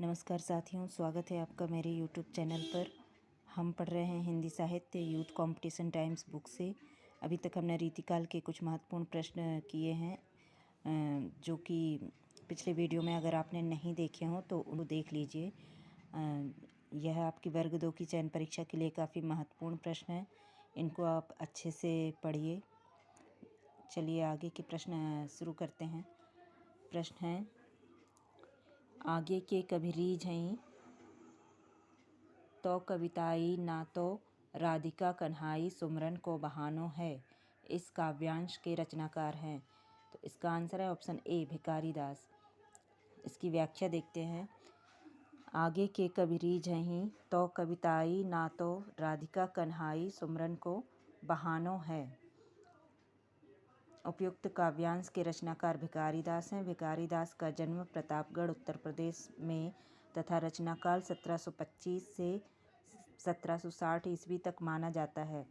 नमस्कार साथियों, स्वागत है आपका मेरे यूट्यूब चैनल पर। हम पढ़ रहे हैं हिंदी साहित्य यूथ कंपटीशन टाइम्स बुक से। अभी तक हमने रीतिकाल के कुछ महत्वपूर्ण प्रश्न किए हैं, जो कि पिछले वीडियो में अगर आपने नहीं देखे हों तो उनको देख लीजिए। यह आपकी वर्ग 2 की चयन परीक्षा के लिए काफ़ी महत्वपूर्ण प्रश्न हैं। इनको आप अच्छे से पढ़िए। चलिए आगे के प्रश्न शुरू करते हैं। प्रश्न है, आगे के कभी रीझ हैं तो कविताई ना तो राधिका कन्हाई सुमरन को बहानो है। इस काव्यांश के रचनाकार हैं। तो इसका आंसर है ऑप्शन ए, भिखारी दास। इसकी व्याख्या देखते हैं। आगे के कभी रीझ हैं तो कविताई ना तो राधिका कन्हाई सुमरन को बहानो है। उपयुक्त काव्यांश के रचनाकार भिखारी दास हैं। भिखारी दास का जन्म प्रतापगढ़ उत्तर प्रदेश में तथा रचनाकाल 1725 से 1760 ईस्वी तक माना जाता है।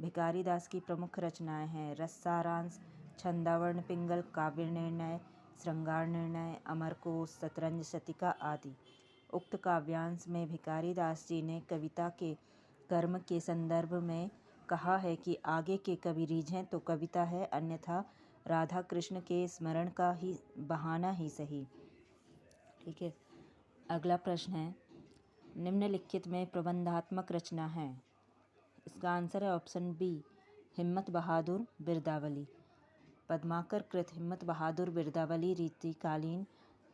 भिखारी दास की प्रमुख रचनाएं हैं रससारांश, छंदावर्ण पिंगल, काव्य निर्णय, श्रृंगार निर्णय, अमरकोश, शतरंज शतिका आदि। उक्त काव्यांश में भिखारी दास जी ने कविता के कर्म के संदर्भ में कहा है कि आगे के कवि रीझें तो कविता है, अन्यथा राधा कृष्ण के स्मरण का ही बहाना ही सही। ठीक है। अगला प्रश्न है, निम्नलिखित में प्रबंधात्मक रचना है। इसका आंसर है ऑप्शन बी, हिम्मत बहादुर बिरदावली। पद्माकर कृत हिम्मत बहादुर बिरदावली रीतिकालीन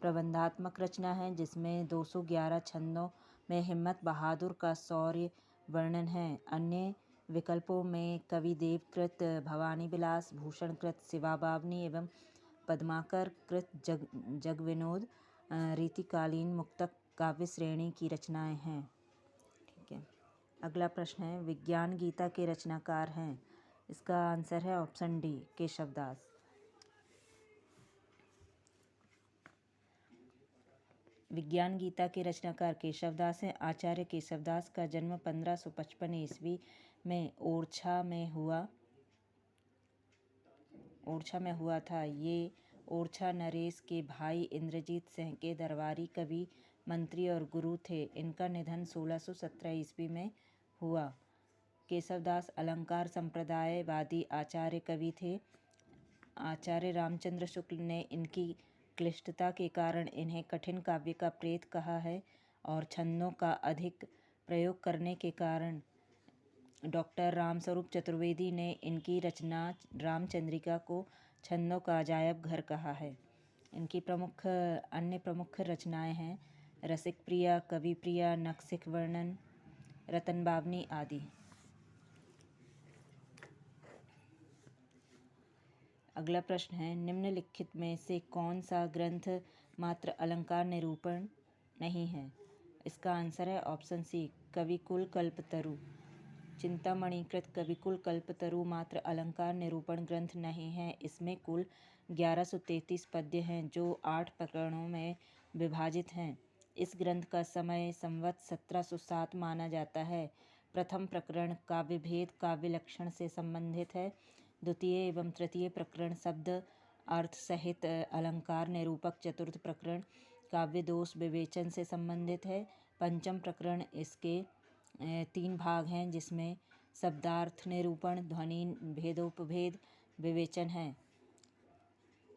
प्रबंधात्मक रचना है, जिसमें 211 छंदों में हिम्मत बहादुर का शौर्य वर्णन है। अन्य विकल्पों में कवि देव कृत भवानी विलास, भूषण कृत शिवा बावनी एवं पद्माकर कृत जगविनोद रीतिकालीन मुक्तक काव्य श्रेणी की रचनाएं हैं। ठीक है। अगला प्रश्न है, विज्ञान गीता के रचनाकार हैं। इसका आंसर है ऑप्शन डी, केशवदास। विज्ञान गीता के रचनाकार केशवदास हैं। आचार्य केशवदास का जन्म 1555 ईस्वी में ओरछा में हुआ था। ये ओरछा नरेश के भाई इंद्रजीत सिंह के दरबारी कवि, मंत्री और गुरु थे। इनका निधन 1617 ईस्वी में हुआ। केशवदास अलंकार संप्रदायवादी आचार्य कवि थे। आचार्य रामचंद्र शुक्ल ने इनकी क्लिष्टता के कारण इन्हें कठिन काव्य का प्रेत कहा है, और छंदों का अधिक प्रयोग करने के कारण डॉक्टर रामस्वरूप चतुर्वेदी ने इनकी रचना रामचंद्रिका को छंदों का अजायब घर कहा है। इनकी अन्य प्रमुख रचनाएं हैं रसिक प्रिया, कवि प्रिया, नखशिख वर्णन, रतन बावनी आदि। अगला प्रश्न है, निम्नलिखित में से कौन सा ग्रंथ मात्र अलंकार निरूपण नहीं है। इसका आंसर है ऑप्शन सी, कविकुल कल्पतरु। चिंतामणि कृत कविकुल कल्पतरु मात्र अलंकार निरूपण ग्रंथ नहीं है। इसमें कुल 1133 पद्य हैं, जो 8 प्रकरणों में विभाजित हैं। इस ग्रंथ का समय संवत 1707 माना जाता है। प्रथम प्रकरण काव्यभेद काव्य लक्षण से संबंधित है। द्वितीय एवं तृतीय प्रकरण शब्द अर्थ सहित अलंकार निरूपक। चतुर्थ प्रकरण काव्य दोष विवेचन से संबंधित है। पंचम प्रकरण इसके 3 भाग हैं, जिसमें शब्दार्थ निरूपण, ध्वनि भेदोपभेद, विवेचन है।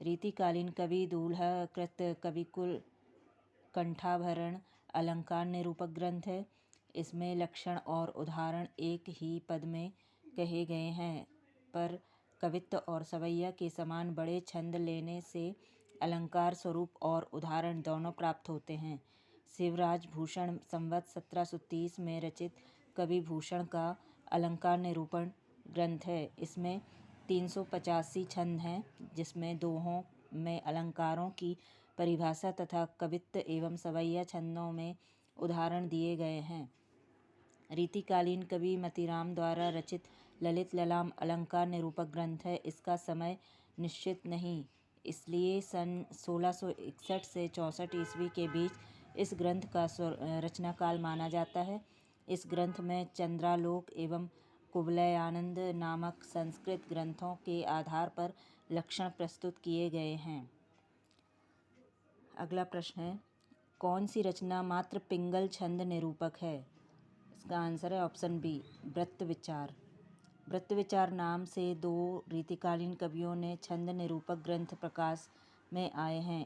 रीतिकालीन कवि दूल्हा कृत कविकुल कंठाभरण अलंकार निरूपक ग्रंथ है। इसमें लक्षण और उदाहरण एक ही पद में कहे गए हैं, पर कवित्व और सवैया के समान बड़े छंद लेने से अलंकार स्वरूप और उदाहरण दोनों प्राप्त होते हैं। शिवराज भूषण संवत 1730 में रचित कवि भूषण का अलंकार निरूपण ग्रंथ है। इसमें 385 छंद हैं, जिसमें दोहों में अलंकारों की परिभाषा तथा कवित्व एवं सवैया छंदों में उदाहरण दिए गए हैं। रीतिकालीन कवि मतीराम द्वारा रचित ललित ललाम अलंकार निरूपक ग्रंथ है। इसका समय निश्चित नहीं, इसलिए सन 1661 से 64 ईस्वी के बीच इस ग्रंथ का रचनाकाल माना जाता है। इस ग्रंथ में चंद्रालोक एवं कुवलयानंद नामक संस्कृत ग्रंथों के आधार पर लक्षण प्रस्तुत किए गए हैं। अगला प्रश्न है, कौन सी रचना मात्र पिंगल छंद निरूपक है? इसका आंसर है ऑप्शन बी, वृत्त विचार। वृत्त विचार नाम से 2 रीतिकालीन कवियों ने छंद निरूपक ग्रंथ प्रकाश में आए हैं,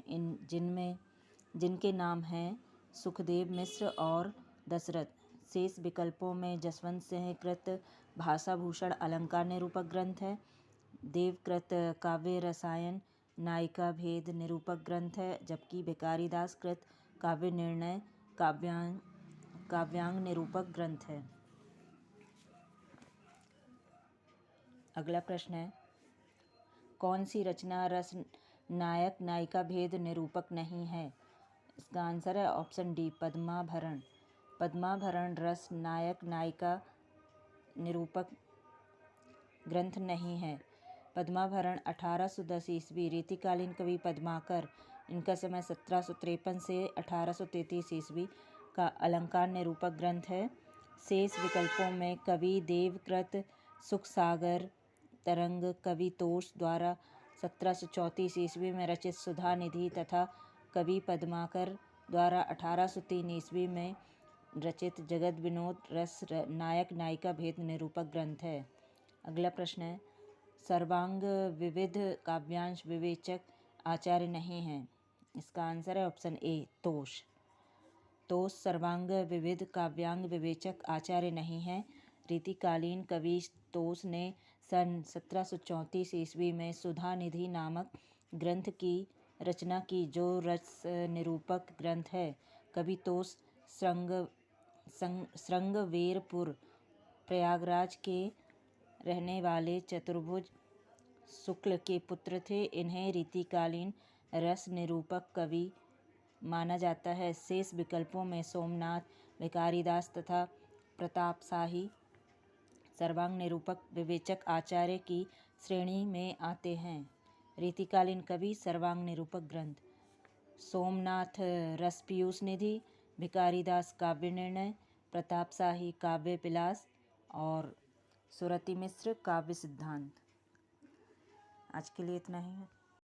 जिनके नाम हैं सुखदेव मिश्र और दशरथ। शेष विकल्पों में जसवंत सिंह कृत भाषा भूषण अलंकार निरूपक ग्रंथ है, देवकृत काव्य रसायन नायिका भेद निरूपक ग्रंथ है, जबकि भिखारी दास कृत काव्य निर्णय काव्यांग निरूपक ग्रंथ है। अगला प्रश्न है, कौन सी रचना रस नायक नायिका भेद निरूपक नहीं है? इसका आंसर है ऑप्शन डी, पद्माभरण। पद्माभरण रस नायक नायिका निरूपक ग्रंथ नहीं है। पद्माभरण 1810 ईस्वी रीतिकालीन कवि पद्माकर, इनका समय 1753 से 1833 ईस्वी का अलंकार निरूपक ग्रंथ है। शेष विकल्पों में कवि देवकृत सुखसागर तरंग कवि तोष द्वारा 1734 ईस्वी में रचित सुधा निधि तथा कवि पद्माकर द्वारा 1803 ईस्वी में रचित जगत विनोद रस नायक नायिका भेद निरूपक ग्रंथ है। अगला प्रश्न है, सर्वांग विविध काव्यांश विवेचक आचार्य नहीं हैं। इसका आंसर है ऑप्शन ए, तोष। तोष सर्वांग विविध काव्यांग विवेचक आचार्य नहीं हैं। रीतिकालीन कवि तोष ने सन 1734 ईस्वी में सुधा निधि नामक ग्रंथ की रचना की, जो रस निरूपक ग्रंथ है। कवि तोष श्रृंगवेरपुर प्रयागराज के रहने वाले चतुर्भुज शुक्ल के पुत्र थे। इन्हें रीतिकालीन रस निरूपक कवि माना जाता है। शेष विकल्पों में सोमनाथ, भिखारीदास तथा प्रतापशाही सर्वांग निरूपक विवेचक आचार्य की श्रेणी में आते हैं। रीतिकालीन कवि सर्वांग निरूपक ग्रंथ: सोमनाथ रस पीयूष निधि, भिखारीदास काव्य निर्णय, प्रतापशाही काव्य विलास और सुरति मिश्र काव्य सिद्धांत। आज के लिए इतना ही है।